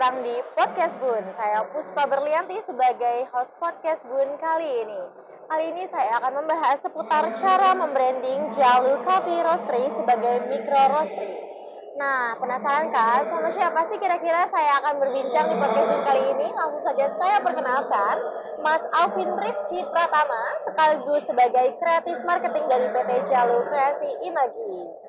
datang di Podcast Bun. Saya Puspa Berlianti sebagai host Podcast Bun kali ini. Kali ini saya akan membahas seputar cara membranding Jalu Coffee Roastery sebagai micro roastery. Nah, penasaran kan sama siapa sih kira-kira saya akan berbincang di podcast Bun kali ini? Langsung saja saya perkenalkan Mas Alvin Rifci Pratama sekaligus sebagai kreatif marketing dari PT Jalu Kreasi Imagi.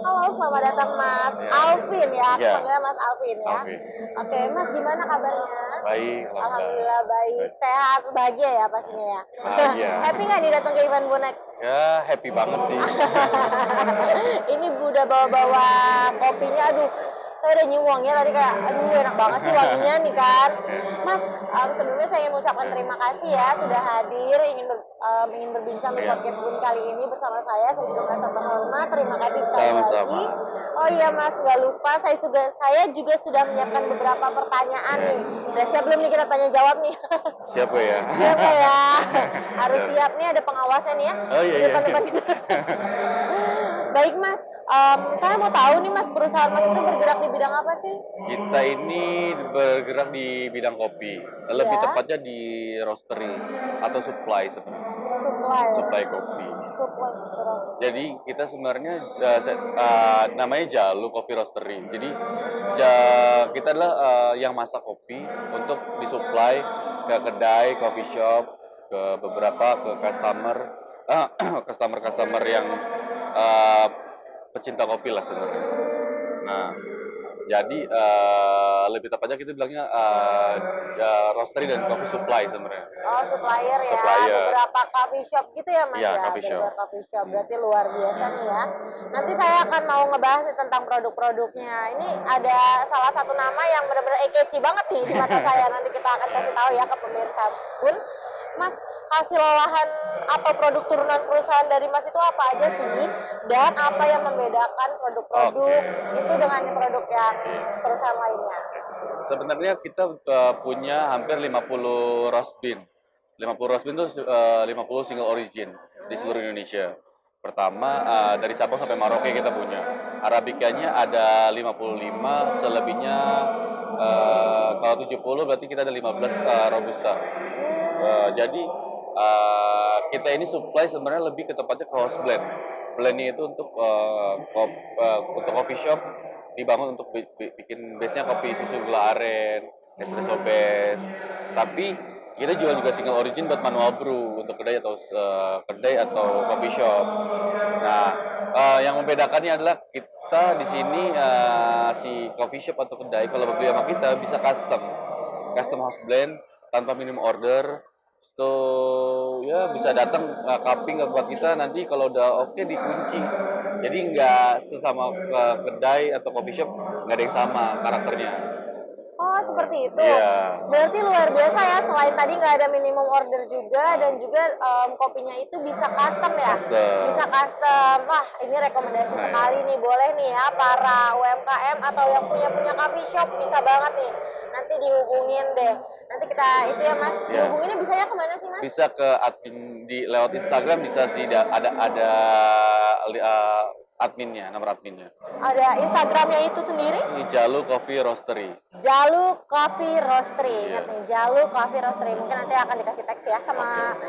Halo, selamat datang Mas Alvin ya. Aku panggilnya Mas Alvin ya. Alvin. Oke, Mas gimana kabarnya? Baik, Alhamdulillah baik. Sehat, bahagia ya pastinya ya. Bahagia. Happy nggak nih datang ke event Bonex? Ya, happy banget sih. Ini udah bawa-bawa kopinya, aduh saya udah nyium wanginya tadi kayak, aduh enak banget sih wanginya nih kan. Mas, sebelumnya saya ingin mengucapkan terima kasih ya sudah hadir, ingin berbincang di podcast Bun kali ini bersama saya juga merasa terhormat, terima kasih sekali lagi. Oh iya Mas, nggak lupa saya juga sudah menyiapkan beberapa pertanyaan nih. Udah siap belum nih kita tanya jawab nih? Siap ya? Siap ya? Harus siap nih, ada pengawasnya nih ya. Oh iya. Depan kita. Baik Mas, saya mau tahu nih Mas, perusahaan Mas itu bergerak di bidang apa sih? Kita ini bergerak di bidang kopi, lebih tepatnya di roastery atau supply sebenarnya. Supply kopi. Supply. Jadi kita sebenarnya namanya Jalu Coffee Roastery. Jadi kita adalah yang masak kopi untuk disuplai ke kedai, coffee shop, ke beberapa customer yang pecinta kopi lah sebenarnya. Nah, jadi lebih tepatnya kita bilangnya roastery dan coffee supply sebenarnya. Oh, supplier ya. Beberapa coffee shop gitu ya Mas? Iya, coffee shop. Coffee shop berarti luar biasa nih ya. Nanti saya akan mau ngebahas nih tentang produk-produknya. Ini ada salah satu nama yang benar-benar catchy banget nih di mata saya. Nanti kita akan kasih tahu ya ke pemirsa pun. Mas, hasil olahan atau produk turunan perusahaan dari Mas itu apa aja sih? Dan apa yang membedakan produk-produk itu dengan produk yang perusahaan lainnya? Sebenarnya kita punya hampir 50 roast bean. 50 roast bean itu 50 single origin di seluruh Indonesia. Pertama dari Sabang sampai Merauke kita punya. Arabicanya ada 55, selebihnya kalau 70 berarti kita ada 15 Robusta. Jadi kita ini supply sebenarnya lebih ke tepatnya ke house blend. Blendnya itu untuk coffee shop dibangun untuk bikin base-nya kopi susu gula aren, espresso base. Tapi kita jual juga single origin buat manual brew untuk kedai atau coffee shop. Nah, yang membedakannya adalah kita di sini si coffee shop atau kedai kalau beli sama kita bisa custom house blend tanpa minimum order. So ya bisa datang cupping ke buat kita, nanti kalau udah oke dikunci. Jadi nggak sesama kedai atau coffee shop nggak ada yang sama karakternya. Oh seperti itu. Iya. Berarti luar biasa ya, selain tadi nggak ada minimum order juga dan juga kopinya itu bisa custom ya. Bisa custom. Wah ini rekomendasi sekali nih, boleh nih ya para UMKM atau yang punya coffee shop bisa banget nih. Nanti dihubungin deh. Nanti kita itu ya Mas. Dihubunginnya bisanya kemana sih Mas? Bisa ke admin lewat Instagram, bisa sih ada adminnya, nomor adminnya. Ada Instagramnya itu sendiri? Jalu Coffee Roastery. Jalu Coffee Roastery. Ingat nih, Jalu Coffee Roastery. Mungkin nanti akan dikasih teks ya sama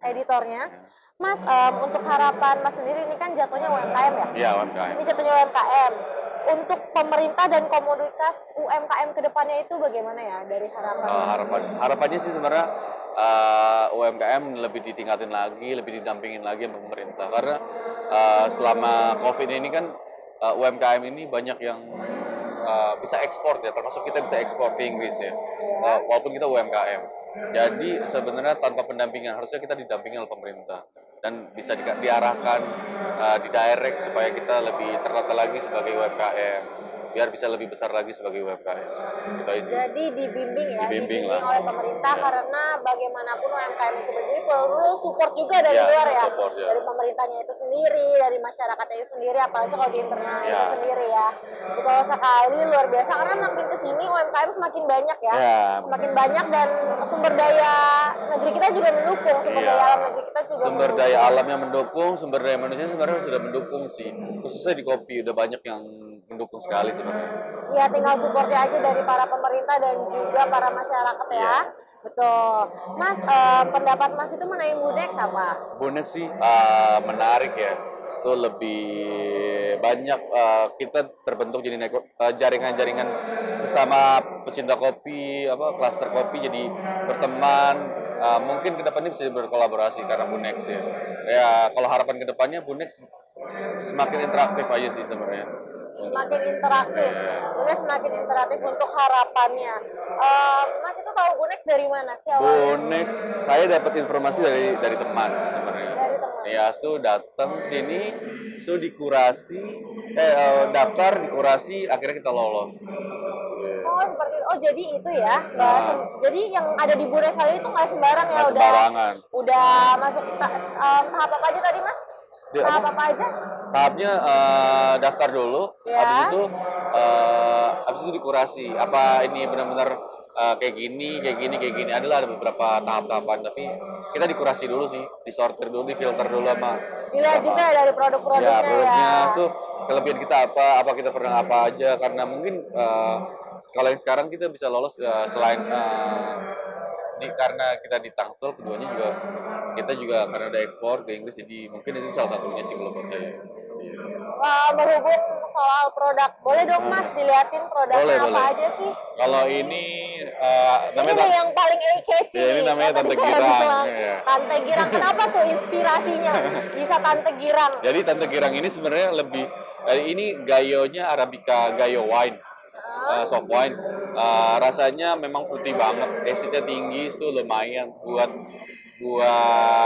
editornya. Mas, untuk harapan Mas sendiri ini kan jatuhnya UMKM ya? Iya, UMKM. Ini jatuhnya UMKM. Untuk pemerintah dan komunitas UMKM ke depannya itu bagaimana ya dari harapan? Harapannya sih sebenarnya UMKM lebih ditingkatin lagi, lebih didampingin lagi sama pemerintah. Karena selama COVID ini kan UMKM ini banyak yang bisa ekspor ya, termasuk kita bisa ekspor ke Inggris ya. Walaupun kita UMKM. Jadi sebenarnya tanpa pendampingan, harusnya kita didampingi oleh pemerintah dan bisa diarahkan, didirect supaya kita lebih tertata lagi sebagai UMKM, biar bisa lebih besar lagi sebagai UMKM. Jadi dibimbing lah oleh pemerintah, karena bagaimanapun UMKM itu berdiri perlu support juga dari luar ya. Dari pemerintahnya itu sendiri, dari masyarakatnya itu sendiri, apalagi kalau di internal itu sendiri ya. Betul sekali, luar biasa, karena makin kesini UMKM semakin banyak ya. Semakin banyak dan sumber daya negeri kita juga mendukung, sumber daya alam negeri kita juga sumber daya alamnya mendukung, sumber daya manusia sebenarnya sudah mendukung sih. Khususnya di kopi udah banyak yang mendukung sekali sebenarnya. Ya tinggal supportnya aja dari para pemerintah dan juga para masyarakat ya. Iya. Betul. Mas, pendapat Mas itu mengenai Bunex apa? Bonek sih menarik ya. Itu lebih banyak kita terbentuk jadi jaringan-jaringan sesama pecinta kopi, klaster kopi jadi berteman. Mungkin kedepannya bisa berkolaborasi karena Bunex ya. Ya kalau harapan kedepannya Bunex semakin interaktif aja sih sebenarnya. Semakin interaktif. Bunex semakin interaktif untuk harapannya. Mas itu tahu Bunex dari mana sih awalnya? Bonex, saya dapat informasi dari teman sih sebenarnya. Dari teman. Ya, datang sini, dikurasi, daftar, dikurasi, akhirnya kita lolos. Oh seperti itu. Oh jadi itu ya. Jadi yang ada di Bunex kali itu nggak sembarang ya, Nggak sembarangan. udah masuk tahap apa aja tadi Mas? Tahap apa aja? Tahapnya daftar dulu, Ya. habis itu dikurasi. Apa ini benar-benar kayak gini. Adalah ada beberapa tahap-tahapan, tapi kita dikurasi dulu sih, disortir dulu, difilter dulu sama. Dilihat juga dari produk-produknya Ya, produknya ya. itu kelebihan kita apa kita pernah apa aja, karena mungkin kalau yang sekarang kita bisa lolos selain karena kita di Tangsel, keduanya juga kita juga karena udah ekspor ke Inggris, jadi mungkin itu salah satunya sih kalau buat saya. Iya. Berhubung soal produk, boleh dong Mas diliatin produknya apa Boleh. aja sih? Kalau ini Ini namanya nih yang paling catchy. Ya, ini namanya Yang tadi Tante saya Girang. bilang. Iya. Tante Girang, kenapa tuh inspirasinya bisa Tante Girang? Jadi Tante Girang ini sebenarnya lebih ini gayonya Arabica Gayo wine. Soft wine. Rasanya memang fruity banget, acidnya tinggi, itu lumayan buat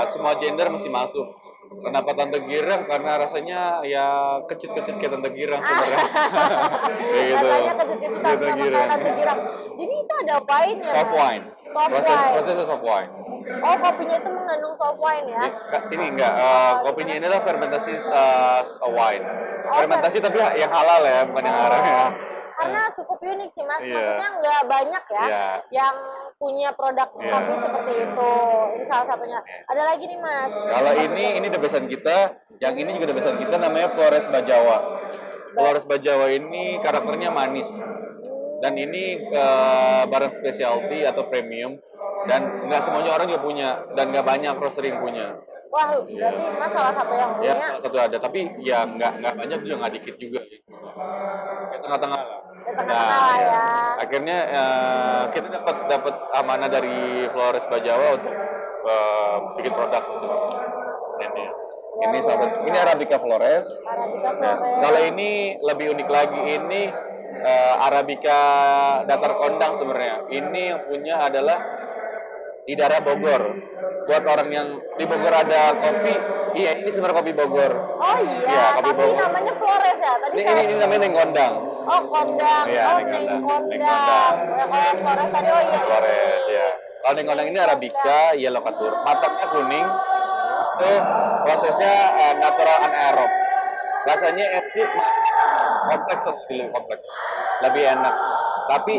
semua gender mesti masuk. Kenapa Tante Girang? Karena rasanya ya kecut-kecut kayak Tante Girang sebenarnya. Kayak gitu. Rasanya kecut-kecut sama kayak Tante Girang. Jadi itu ada wine-nya. Soft Mas? wine. Soft wine. Prosesnya soft wine. Oh kopinya itu mengandung soft wine ya? Ini enggak, kopinya ini adalah fermentasi wine. Oh, Fermentasi tapi yang halal ya, bukan yang haram ya. Karena cukup unik sih Mas, Iya. maksudnya nggak banyak ya Iya. yang punya produk kopi seperti itu. Ini salah satunya. Ada lagi nih Mas. Kalau ini debesan kita, yang ini juga debesan kita, namanya Flores Bajawa. Flores Bajawa ini karakternya manis. Dan ini barang specialty atau premium, dan nggak semuanya orang juga punya, dan nggak banyak roastery yang punya. Wah, berarti Mas salah satu yang Ya, punya. satu ada, tapi ya nggak banyak juga, nggak dikit juga. Di tengah-tengah lah. Di tengah-tengah lah ya. Akhirnya kita dapat amanah dari Flores Bajawa untuk bikin produk sebenarnya. Ini salah satu. Ini Arabica Flores. Arabica Nah, Flores. kalau ini lebih unik lagi, ini Arabica Datar Kondang sebenarnya. Ini yang punya adalah di daerah Bogor. Buat orang yang di Bogor ada kopi, iya ini sebenarnya kopi Bogor. Oh iya, Iya, kopi tapi Bogor. namanya Flores ya. Tadi Ini namanya Neng Kondang. Oh kondang, Iya, oh Neng Neng Kondang. kondang. Ya, kalau Flores tadi oh iya. Flores ya. Kalau Neng Kondang ini Arabica Yellow Catur. Matangnya kuning. Itu prosesnya natural anaerob. Rasanya acid, manis, kompleks. Lebih enak. Tapi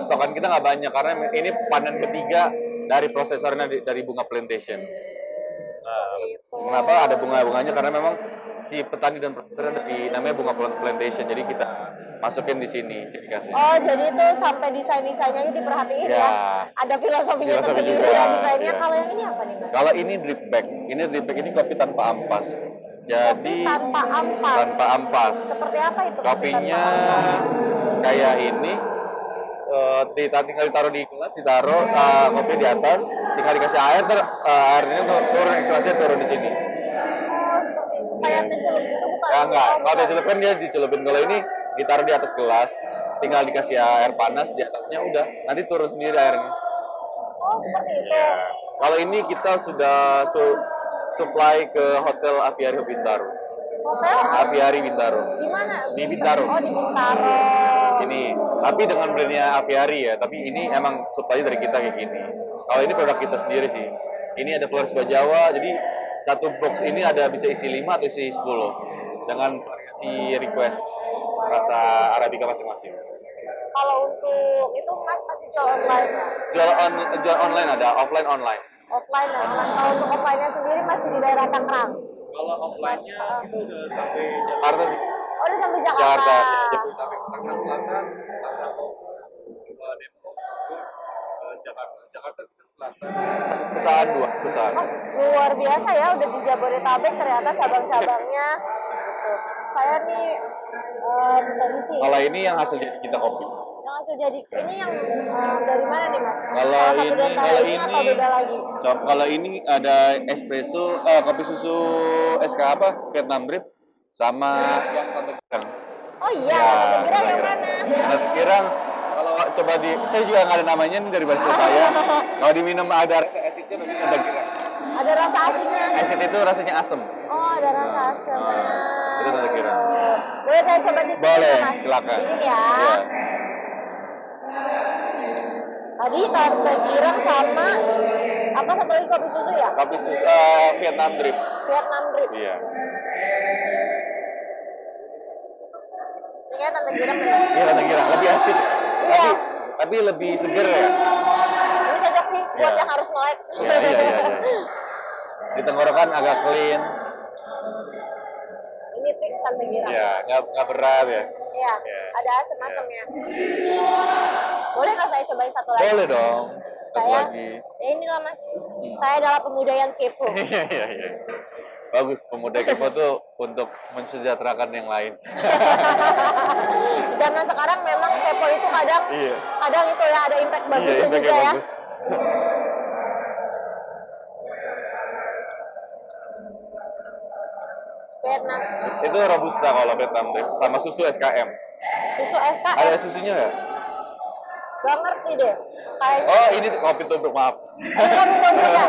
stokan kita nggak banyak karena ini panen ketiga dari prosesornya dari bunga plantation. Kenapa ada bunga-bunganya? Karena memang si petani dan produsen ada di namanya bunga plantation. Jadi kita masukin di sini ciri khasnya. Oh jadi itu sampai desainnya itu diperhatiin ya. Ya. Ada filosofinya Filosofi tersendiri juga, ya desainnya. iya. Kalau yang ini apa nih Mas? Kalau ini drip bag ini kopi tanpa ampas. Jadi Kopi tanpa ampas. tanpa ampas. Seperti apa itu? kopi Kopinya tanpa ampas? kayak ini, tinggal ditaruh di gelas, kopi di atas, tinggal dikasih air, air ini turun, ekstraksinya turun di sini. Oh seperti itu. Kayak teh gitu bukan? Ya enggak, Oh, kalau bukan. dicelupin dia dicelupin. Kalau ini ditaruh di atas gelas, tinggal dikasih air panas di atasnya, udah nanti turun sendiri airnya. Oh seperti itu. Kalau ini kita sudah supply ke Hotel Aviary Bintaro. Hotel Aviary Bintaro. di mana? Di Bintaro. Oh di Bintaro. Ini, tapi dengan brandnya Aviary ya, tapi ini emang supply dari kita kayak gini. Kalau ini produk kita sendiri sih. Ini ada Flores Bajawa, jadi satu box ini ada bisa isi 5 atau isi 10 dengan variasi request rasa Arabica masing-masing. Kalau untuk itu Mas pasti jual online ya? Jual online ada, offline online. Offline ya? Kalau untuk offline-nya sendiri masih di daerah Tangerang? Kalau offline-nya kita udah sampai Jakarta sih. Oh, udah sampai Jakarta. Jakarta, Jabodetabek, Tangerang Selatan, Tangerang Depok, Jakarta Selatan. Perusahaan. Oh, luar biasa ya, udah di Jabodetabek ternyata cabang-cabangnya. Tuh, saya nih tadi sih. Kalau ini yang hasil jadi kita kopi. Yang hasil jadi ini yang dari mana nih Mas? Kalau ini atau beda lagi? Kalau ini ada espresso, kopi susu SK apa? Vietnam Drip sama yang Tante Girang. Oh iya, Ya, Tante Girang yang Tante mana? Tante Girang kalau coba saya juga nggak ada namanya nih dari barista saya. Kalau diminum ada rasa asidnya berarti Tante Girang. Ada rasa asinnya. Asid itu rasanya asam. Oh, ada rasa asamnya. Itu Tante Girang. Boleh saya coba cicip? Boleh, Mas? silakan. Di sini ya. Iya. Tadi Tante Girang sama apa satu lagi kopi susu ya? Kopi susu Vietnam Drip. Vietnam Drip. Iya. Ini kayak Tante Girang bener. Iya Tante Girang, lebih asid. Iya. Tapi lebih seger ya. Ini cocok sih buat Iya. yang harus melek. Iya. Di tenggorokan agak clean. Ini fix Tante Girang. Iya, nggak berat ya. Iya, Iya. ada asam-asamnya. Boleh nggak saya cobain satu lagi? Boleh dong. Satu Saya, lagi. ya inilah Mas. Saya adalah pemuda yang kepo. Iya. Bagus, pemuda kepo tuh untuk mensejahterakan yang lain. Zaman sekarang memang kepo itu kadang itu ya ada impact bagusnya Iya, juga impactnya ya. bagus. Vietnam. Itu robusta kalau Vietnam Drip sama susu SKM. Susu SKM. Ada susunya nggak? Gak ngerti deh. Kayaknya. Oh, ini kopi tubruk, maaf. Ini kopi tubruk ya.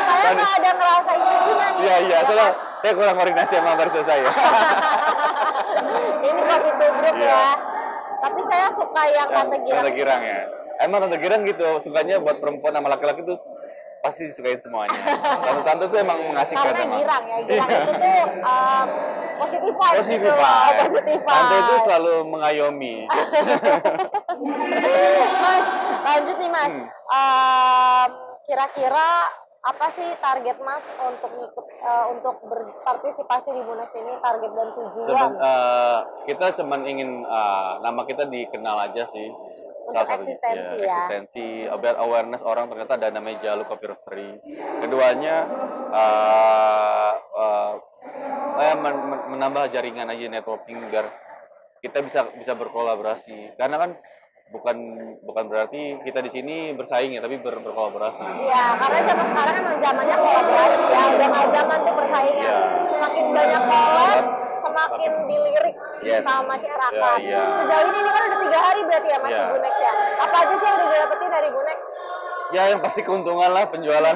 Saya nggak ada ngerasain susunya nih. Iya. Soalnya saya kurang koordinasi sama barista saya. Ini kopi tubruk ya. Tapi saya suka yang Tante Girang. Tante Girang ya. Emang Tante Girang gitu, sukanya buat perempuan sama laki-laki tuh pasti disukain semuanya. Tante-tante tuh emang mengasihkan. Karena emang. girang ya. Girang itu tuh positif vibes Positif gitu. vibes. Positif vibes. Tante itu selalu mengayomi. Mas, lanjut nih Mas. Kira-kira apa sih target Mas untuk berpartisipasi di Bunex ini, target dan tujuan? Kita cuman ingin nama kita dikenal aja sih. Untuk eksistensi ya. Eksistensi, awareness orang ternyata ada namanya Jalu Coffee Roastery. Keduanya menambah jaringan aja, networking biar kita bisa berkolaborasi. Karena kan bukan berarti kita di sini bersaing ya, tapi berkolaborasi. Iya, karena zaman sekarang emang zamannya kolaborasi ya, udah nggak zaman tuh persaingan. Iya. Semakin banyak collab, semakin dilirik sama masyarakat. Iya. Sejauh ini kan udah 3 hari berarti ya Mas di Bunex ya. Apa aja sih yang udah didapetin dari Bunex? Ya yang pasti keuntungan lah, penjualan.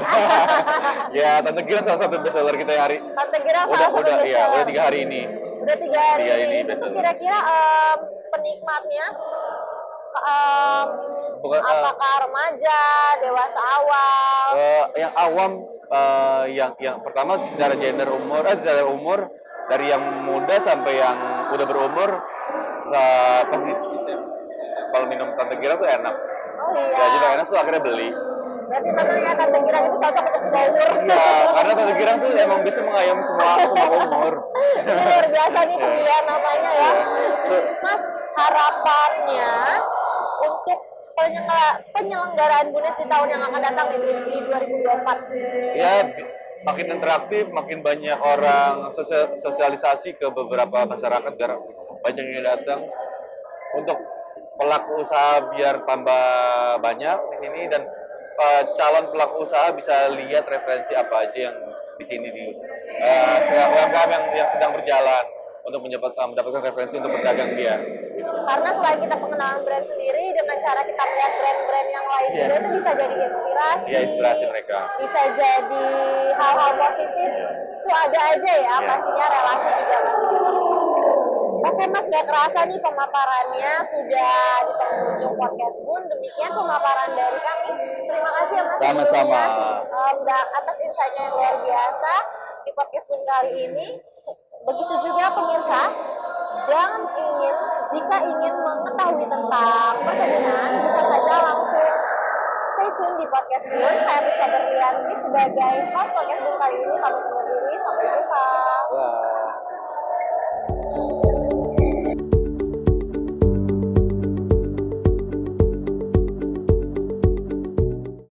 Ya Tante Girang salah satu bestseller kita yang hari. Tante Girang salah satu bestseller. Iya, udah 3 hari ini. Udah 3 hari ini. Itu tuh bestseller. kira-kira penikmatnya Bukan, apakah remaja, dewasa awal? Yang awam, yang pertama secara secara umur dari yang muda sampai yang udah berumur, pasti kalau minum Tante Girang tuh enak. Oh iya. Ya jadi enak tuh akhirnya beli. Berarti namanya Tante Girang itu cocok untuk semua umur. Iya, karena Tante Girang tuh emang bisa mengayomi semua umur. Ini luar biasa nih pemilihan namanya ya. Mas, harapannya untuk penyelenggaraan Bunex di tahun yang akan datang di 2024? Ya, makin interaktif, makin banyak orang sosialisasi ke beberapa masyarakat biar banyak yang datang. Untuk pelaku usaha biar tambah banyak di sini dan calon pelaku usaha bisa lihat referensi apa aja yang di sini di UMKM yang sedang berjalan untuk mendapatkan referensi untuk berdagang dia. Karena selain kita pengenalan brand sendiri, dengan cara kita melihat brand-brand yang lain juga itu bisa jadi inspirasi. Iya, inspirasi mereka. Bisa jadi hal-hal positif. Itu ada aja ya, pastinya relasi juga masih. Oke Mas, gak kerasa nih pemaparannya sudah di penghujung podcast Bun. Demikian pemaparan dari kami. Terima kasih ya Mas Sama-sama. atas insight-nya yang luar biasa di podcast Bun kali ini. Begitu juga pemirsa, jika ingin mengetahui tentang perkebunan, bisa saja langsung stay tune di podcast Bun. Saya Puspa Berlianti sebagai host podcast Bun kali ini.